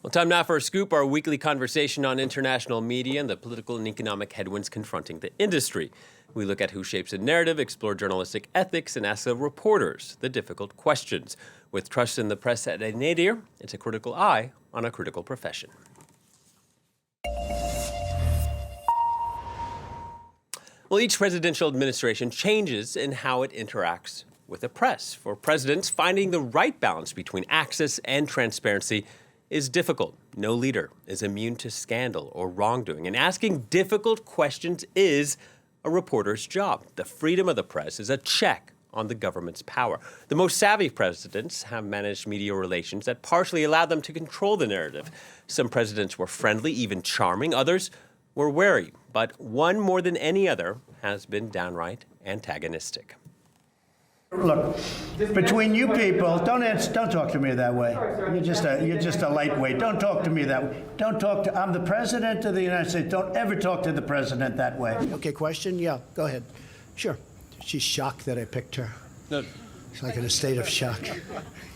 Well, time now for a scoop, our weekly conversation on international media and the political and economic headwinds confronting the industry. We look at who shapes the narrative, explore journalistic ethics, and ask the reporters the difficult questions. With trust in the press-idential, it's a critical eye on a critical profession. Well, each presidential administration changes in how it interacts with the press. For presidents, finding the right balance between access and transparency is difficult. No leader is immune to scandal or wrongdoing, and asking difficult questions is a reporter's job. The freedom of the press is a check on the government's power. The most savvy presidents have managed media relations that partially allowed them to control the narrative. Some presidents were friendly, even charming. Others were wary, but one more than any other has been downright antagonistic. Look, between you people, don't talk to me that way. You're just a lightweight. Don't talk to me that way. I'm the president of the United States. Don't ever talk to the president that way. Okay, question? Yeah, go ahead. Sure. She's shocked that I picked her. No. She's like in a state of shock.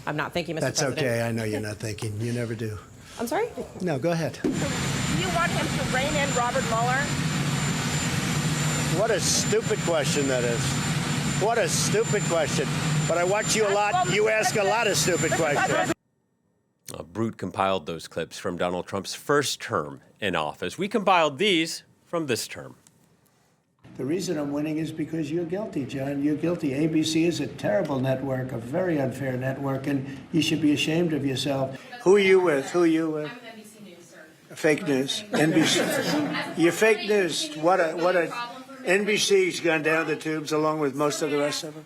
I'm not thinking, Mr. That's President. okay. I know you're not thinking. You never do. I'm sorry? No, go ahead. Do you want him to rein in Robert Mueller? What a stupid question that is. What a stupid question. But I watch you a lot. You ask a lot of stupid questions. Brute compiled those clips from Donald Trump's first term in office. We compiled these from this term. The reason I'm winning is because you're guilty, John. You're guilty. ABC is a terrible network, a very unfair network, and you should be ashamed of yourself. Who are you with? Who are you with? I'm with NBC News, sir. Fake news. NBC. You're fake news. What a NBC's gone down the tubes along with most of the rest of them.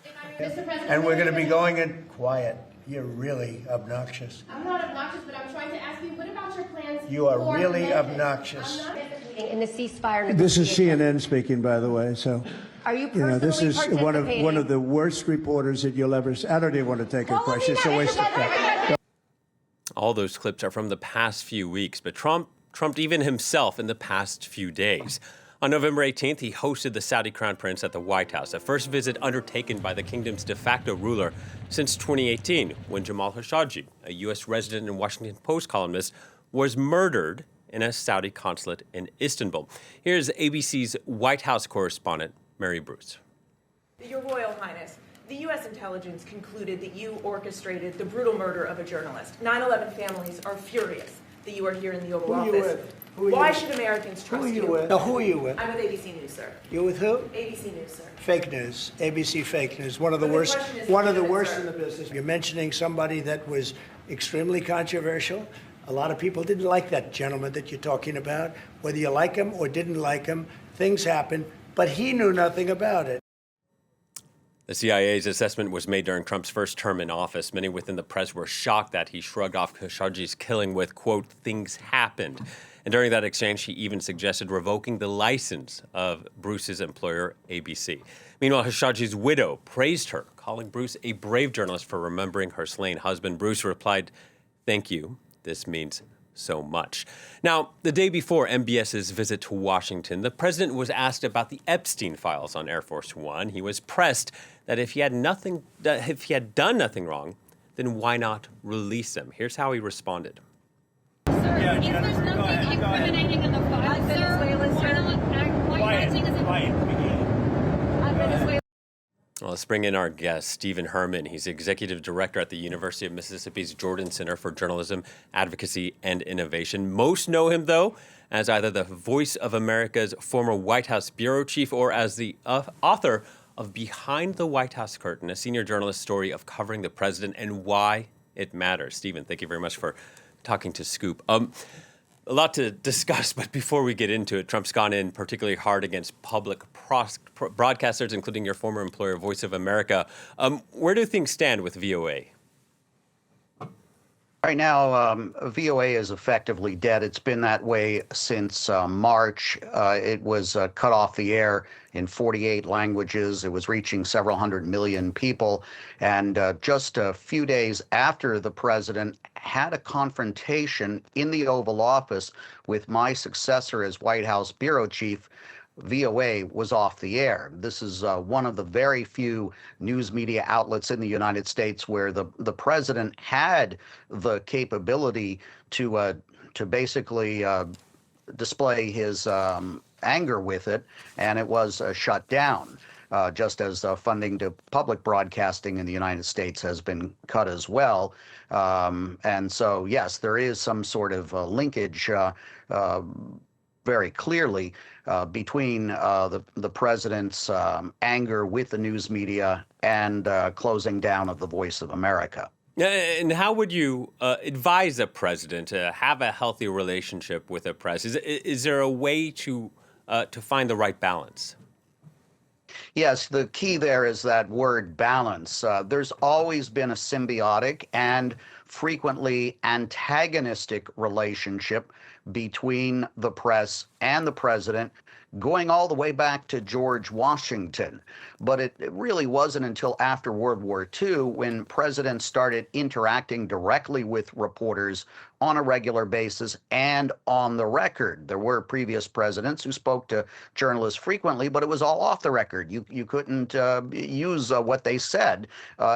And we're going to be going in quiet. You're really obnoxious. I'm not obnoxious, but I'm trying to ask you, what about your plans? You are for really Memphis? obnoxious. In the ceasefire This is CNN speaking, by the way. So, Are you personally this is one participating? of the worst reporters that you'll ever see. I don't even want to take a question. It's a waste of time. All those clips are from the past few weeks, but Trump trumped even himself in the past few days. On November 18th, he hosted the Saudi Crown Prince at the White House, a first visit undertaken by the kingdom's de facto ruler since 2018, when Jamal Khashoggi, a U.S. resident and Washington Post columnist, was murdered in a Saudi consulate in Istanbul. Here's ABC's White House correspondent, Mary Bruce. Your Royal Highness, the U.S. intelligence concluded that you orchestrated the brutal murder of a journalist. 9/11 families are furious that you are here in the Oval Who are you Office. with? Who are Why you should Americans trust Who are you you? with? No, who are you with? I'm with ABC News, sir. You with who? ABC News, sir. Fake news, ABC fake news, one of the But the worst, question is one of the legitimate, worst sir. in the business. You're mentioning somebody that was extremely controversial. A lot of people didn't like that gentleman that you're talking about. Whether you like him or didn't like him, things happen, but he knew nothing about it. The CIA's assessment was made during Trump's first term in office. Many within the press were shocked that he shrugged off Khashoggi's killing with, quote, "things happened." And during that exchange, he even suggested revoking the license of Bruce's employer, ABC. Meanwhile, Khashoggi's widow praised her, calling Bruce a brave journalist for remembering her slain husband. Bruce replied, "Thank you. This means so much." Now, the day before MBS's visit to Washington, the president was asked about the Epstein files on Air Force One. He was pressed that if he had done nothing wrong, then why not release them? Here's how he responded. Sir, if there's nothing incriminating in the file, sir, why not acting as if Venezuela? Well, let's bring in our guest, Steven Herman. He's executive director at the University of Mississippi's Jordan Center for Journalism, Advocacy, and Innovation. Most know him, though, as either the voice of America's former White House bureau chief or as the author of Behind the White House Curtain, a senior journalist story of covering the president and why it matters. Steven, thank you very much for talking to Scoop. A lot to discuss, but before we get into it, Trump's gone in particularly hard against public broadcasters, including your former employer, Voice of America. Where do things stand with VOA? Right now, VOA is effectively dead. It's been that way since March. It was cut off the air in 48 languages. It was reaching several hundred million people. And just a few days after the president had a confrontation in the Oval Office with my successor as White House bureau chief, VOA was off the air. This is one of the very few news media outlets in the United States where the president had the capability to to basically display his anger with it, and it was shut down. Just as funding to public broadcasting in the United States has been cut as well. And so, yes, there is some sort of linkage very clearly between the president's anger with the news media and closing down of the Voice of America. And how would you advise a president to have a healthy relationship with the press? Is there a way to find the right balance? Yes, the key there is that word balance. There's always been a symbiotic and frequently antagonistic relationship between the press and the president, going all the way back to George Washington. But it really wasn't until after World War II when presidents started interacting directly with reporters on a regular basis and on the record. There were previous presidents who spoke to journalists frequently, but it was all off the record. You couldn't use what they said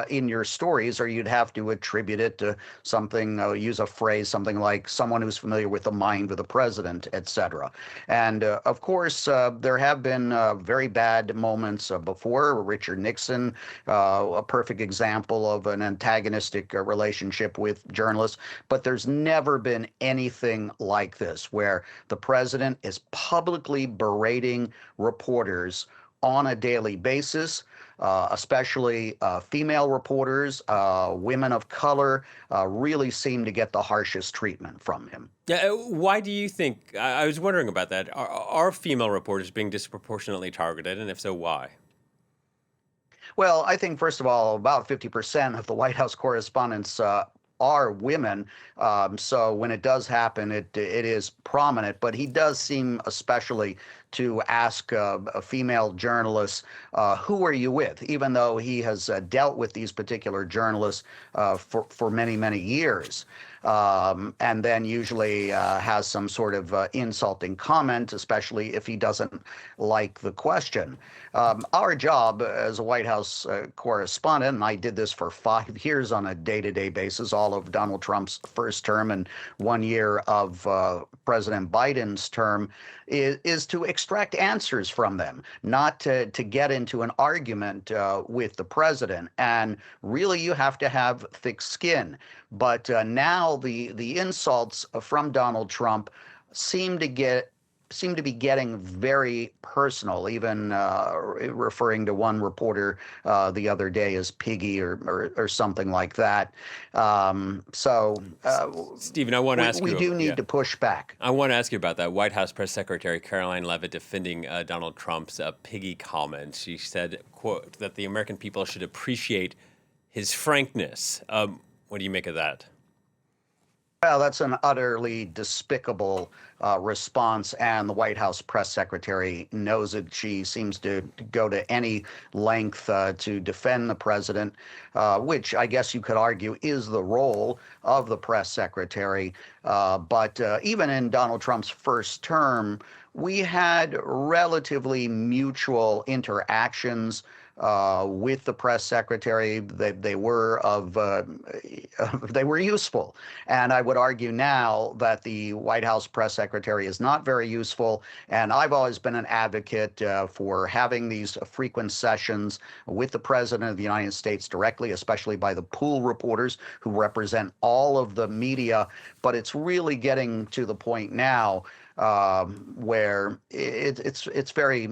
in your stories, or you'd have to attribute it to something, use a phrase, something like someone who's familiar with the mind of the president, etc. And of course, there have been very bad moments before. Richard Nixon, a perfect example of an antagonistic relationship with journalists. But there's never been anything like this, where the president is publicly berating reporters on a daily basis, especially female reporters, women of color, really seem to get the harshest treatment from him. Yeah, why do you think, I was wondering about that, are female reporters being disproportionately targeted, and if so, why? Well, I think, first of all, about 50% of the White House correspondents are women. So when it does happen, it is prominent. But he does seem especially to ask a female journalist, who are you with? Even though he has dealt with these particular journalists for many, many years. And then usually has some sort of insulting comment, especially if he doesn't like the question. Our job as a White House correspondent, and I did this for 5 years on a day-to-day basis, all of Donald Trump's first term and 1 year of President Biden's term, is to extract answers from them, not to get into an argument with the president. And really, you have to have thick skin. But now the insults from Donald Trump seem to be getting very personal, even referring to one reporter the other day as piggy or something like that. Stephen, I want to ask you. We do need to push back. I want to ask you about that. White House Press Secretary Caroline Leavitt defending Donald Trump's piggy comment. She said, quote, that the American people should appreciate his frankness. What do you make of that? Well, that's an utterly despicable response, and the White House press secretary knows it. She seems to go to any length to defend the president, which I guess you could argue is the role of the press secretary. But even in Donald Trump's first term, we had relatively mutual interactions with the press secretary. They were useful. And I would argue now that the White House press secretary is not very useful. And I've always been an advocate for having these frequent sessions with the president of the United States directly, especially by the pool reporters who represent all of the media. But it's really getting to the point now where it's very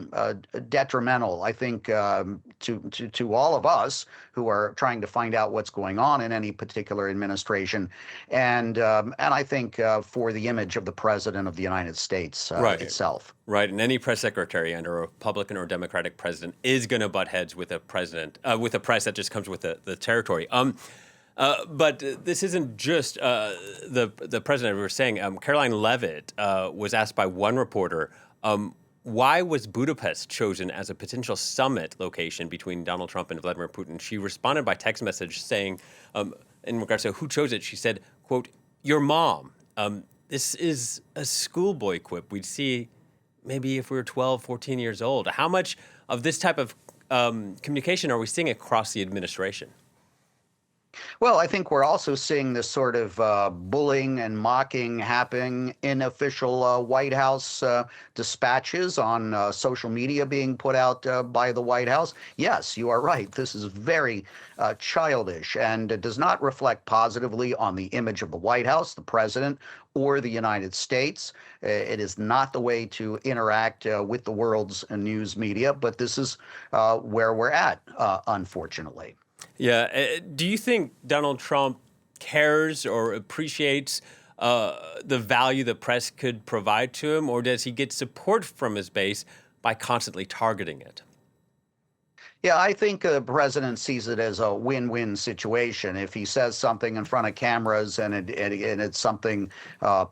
detrimental, I think, to all of us who are trying to find out what's going on in any particular administration, and I think for the image of the president of the United States itself. Right, and any press secretary under a Republican or Democratic president is going to butt heads with a president, with a press that just comes with the territory. But this isn't just the president. We were saying Caroline Leavitt was asked by one reporter, why was Budapest chosen as a potential summit location between Donald Trump and Vladimir Putin? She responded by text message saying, in regards to who chose it, she said, quote, your mom. This is a schoolboy quip we'd see maybe if we were 12, 14 years old. How much of this type of communication are we seeing across the administration? Well, I think we're also seeing this sort of bullying and mocking happening in official White House dispatches on social media being put out by the White House. Yes, you are right. This is very childish, and it does not reflect positively on the image of the White House, the president, or the United States. It is not the way to interact with the world's news media, but this is where we're at, unfortunately. Yeah. Do you think Donald Trump cares or appreciates the value the press could provide to him, or does he get support from his base by constantly targeting it? Yeah, I think the president sees it as a win-win situation. If he says something in front of cameras and it's something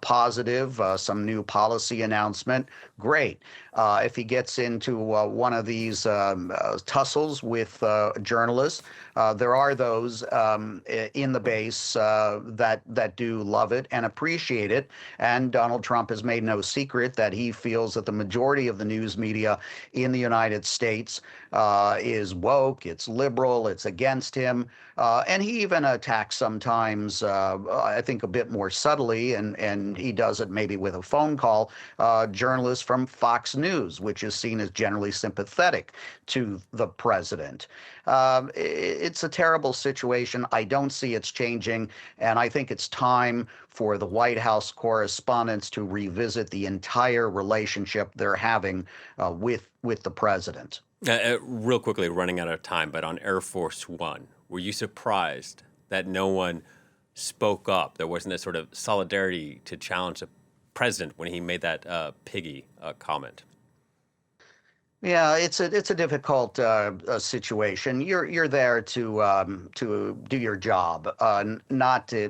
positive, some new policy announcement, great. If he gets into one of these tussles with journalists, there are those in the base that do love it and appreciate it. And Donald Trump has made no secret that he feels that the majority of the news media in the United States is woke, it's liberal, it's against him. And he even attacks sometimes, I think a bit more subtly, and he does it maybe with a phone call, journalists from Fox News, which is seen as generally sympathetic to the president. It's a terrible situation. I don't see it's changing, and I think it's time for the White House correspondents to revisit the entire relationship they're having with the president. Real quickly, running out of time, but on Air Force One, were you surprised that no one spoke up? There wasn't a sort of solidarity to challenge the president when he made that piggy comment? Yeah, it's a difficult situation. You're there to do your job, not to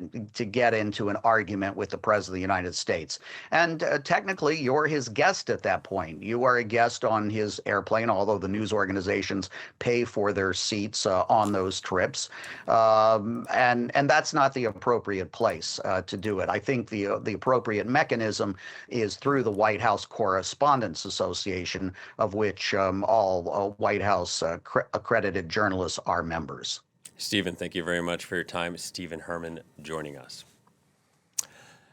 get into an argument with the president of the United States. And technically, you're his guest at that point. You are a guest on his airplane, although the news organizations pay for their seats on those trips, and that's not the appropriate place to do it. I think the appropriate mechanism is through the White House Correspondents Association, of which all White House accredited journalists are members. Steven, thank you very much for your time. Steven Herman joining us.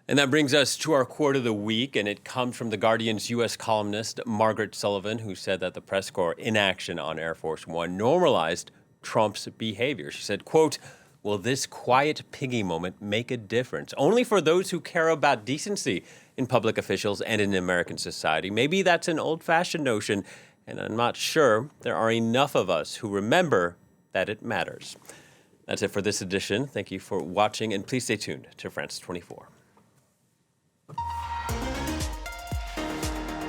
And that brings us to our quote of the week, and it comes from The Guardian's U.S. columnist Margaret Sullivan, who said that the press corps inaction on Air Force One normalized Trump's behavior. She said, quote, "Will this quiet piggy moment make a difference? Only for those who care about decency in public officials and in American society. Maybe that's an old-fashioned notion, and I'm not sure there are enough of us who remember that it matters." That's it for this edition. Thank you for watching, and please stay tuned to France 24.